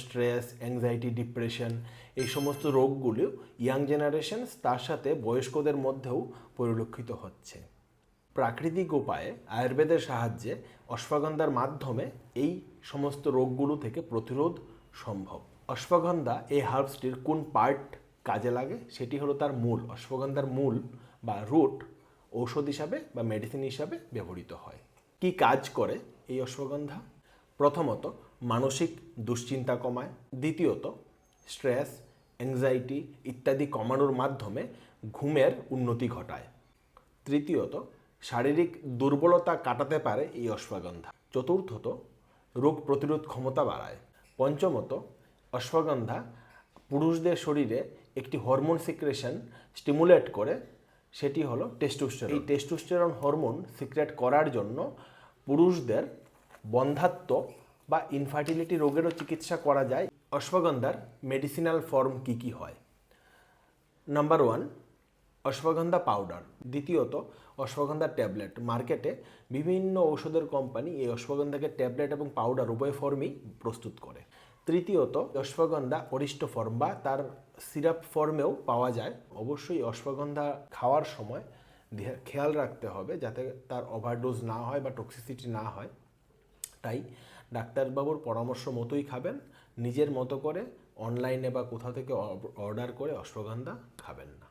Stress, anxiety, depression, এই সমস্ত রোগগুলো ইয়াং জেনারেশন তার সাথে বয়স্কদের মধ্যেও পরিলক্ষিত হচ্ছে। প্রাকৃতিক উপায়ে আয়ুর্বেদের সাহায্যে অশ্বগন্ধার মাধ্যমে এই সমস্ত রোগগুলো থেকে প্রতিরোধ সম্ভব। অশ্বগন্ধা এই হার্বসটির কোন পার্ট কাজে লাগে সেটি হলো তার মূল। অশ্বগন্ধার মূল বা রুট ঔষধ হিসাবে বা মেডিসিন হিসাবে ব্যবহৃত হয়। কি কাজ করে এই অশ্বগন্ধা? প্রথমত মানসিক দুশ্চিন্তা কমায়। দ্বিতীয়ত স্ট্রেস, অ্যাংজাইটি ইত্যাদি কমানোর মাধ্যমে ঘুমের উন্নতি ঘটায়। তৃতীয়ত শারীরিক দুর্বলতা কাটাতে পারে এই অশ্বগন্ধা। চতুর্থত রোগ প্রতিরোধ ক্ষমতা বাড়ায়। পঞ্চমত অশ্বগন্ধা পুরুষদের শরীরে একটি হরমোন সিক্রেশন স্টিমুলেট করে, সেটি হলো টেস্টোস্টেরন। এই টেস্টোস্টেরন হরমোন সিক্রেট করার জন্য পুরুষদের বন্ধ্যাত্ব বা ইনফার্টিলিটি রোগেরও চিকিৎসা করা যায়। অশ্বগন্ধার মেডিসিনাল ফর্ম কি কি হয়? Number 1 ashwagandha powder. দ্বিতীয়ত অশ্বগন্ধা ট্যাবলেট। মার্কেটে বিভিন্ন ঔষধের কোম্পানি এই অশ্বগন্ধাকে ট্যাবলেট এবং পাউডার উভয় ফর্মই প্রস্তুত করে। তৃতীয়ত অশ্বগন্ধা অরিষ্ট ফর্ম বা তার সিরাপ ফর্মেও পাওয়া যায়। অবশ্যই অশ্বগন্ধা খাওয়ার সময় খেয়াল রাখতে হবে যাতে তার ওভারডোজ না হয় বা টক্সিসিটি না হয়। তাই ডাক্তারবাবুর পরামর্শ মতোই খাবেন। নিজের মতো করে অনলাইনে বা কোথাও থেকে অর্ডার করে অশ্বগন্ধা খাবেন না।